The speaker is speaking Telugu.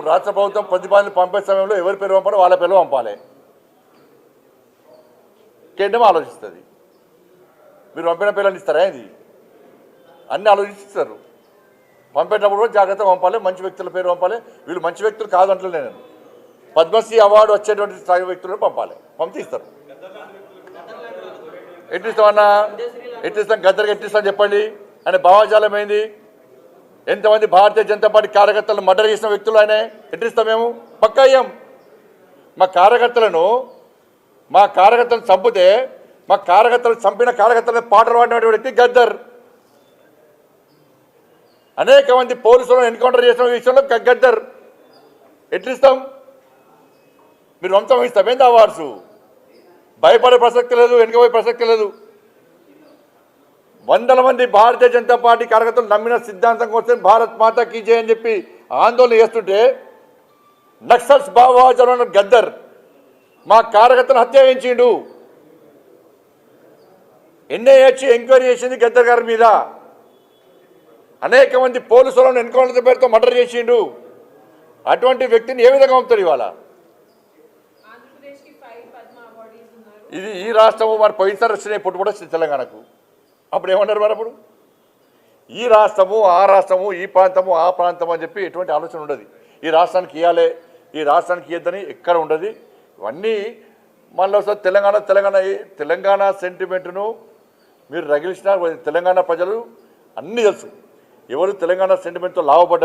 రాష్ట్ర ప్రభుత్వం ప్రతిపాదన పంపే సమయంలో ఎవరి పేరు పంపాలో వాళ్ళ పేరు పంపాలి. కేంద్రం ఆలోచిస్తుంది. మీరు పంపిన పేర్లను ఇస్తారా? ఇది అన్నీ ఆలోచిస్తారు. పంపేటప్పుడు కూడా జాగ్రత్తగా పంపాలి. మంచి వ్యక్తుల పేరు పంపాలి. వీళ్ళు మంచి వ్యక్తులు కాదంటలే నేను. పద్మశ్రీ అవార్డు వచ్చేటువంటి స్థాయి వ్యక్తులను పంపాలి. పంపిస్తారు. ఎట్టిస్తామన్నా? ఎట్టిస్తాం? గద్దరికి ఎట్టిస్తాం చెప్పండి. ఆయన భావజాలం ఏంది? ఎంతమంది భారతీయ జనతా పార్టీ కార్యకర్తలను మర్డర్ చేసిన వ్యక్తులు ఆయన ఎట్టిస్తాం? మేము పక్కా అయ్యాం. మా కార్యకర్తలను చంపితే మా కార్యకర్తలు చంపిన కార్యకర్తలను పాటలు పాడినటువంటి వ్యక్తి గద్దర్. అనేక మంది పోలీసులను ఎన్కౌంటర్ చేసిన విషయంలో గద్దర్. ఎట్లిస్తాం? మీరు వంశం ఇస్తాం ఏంది అవార్డ్స్? భయపడే ప్రసక్తి లేదు, వెనుకపోయే ప్రసక్తి లేదు. వందల మంది భారతీయ జనతా పార్టీ కార్యకర్తలు నమ్మిన సిద్ధాంతం కోసం భారత్ మాతా కీ జై అని చెప్పి ఆందోళన చేస్తుంటే నక్సల్స్ భావజాలం గద్దర్ మా కార్యకర్తను హత్య చేయించిండు. ఎన్ఐఏ ఎంక్వైరీ చేసింది గద్దర్ గారి మీద. అనేక మంది పోలీసులను ఎన్కౌంటర్ పేరుతో మర్డర్ చేసిండు. అటువంటి వ్యక్తిని ఏ విధంగా పంపుతారు ఇవాళ? ఇది ఈ రాష్ట్రము మరి పోయినసారి వచ్చినాయి పుట్టుబడి వచ్చింది తెలంగాణకు. అప్పుడు ఏమన్నారు మరి? అప్పుడు ఈ రాష్ట్రము ఆ రాష్ట్రము, ఈ ప్రాంతము ఆ ప్రాంతం అని చెప్పి ఎటువంటి ఆలోచన ఉండదు. ఈ రాష్ట్రానికి ఇవ్వాలి, ఈ రాష్ట్రానికి ఇవ్వద్దని ఎక్కడ ఉండదు. ఇవన్నీ మళ్ళీ ఒకసారి తెలంగాణ సెంటిమెంట్ను మీరు రగిలిసిన తెలంగాణ ప్రజలు అన్నీ తెలుసు. ఎవరు తెలంగాణ సెంటిమెంట్తో లాభపడ్డారు.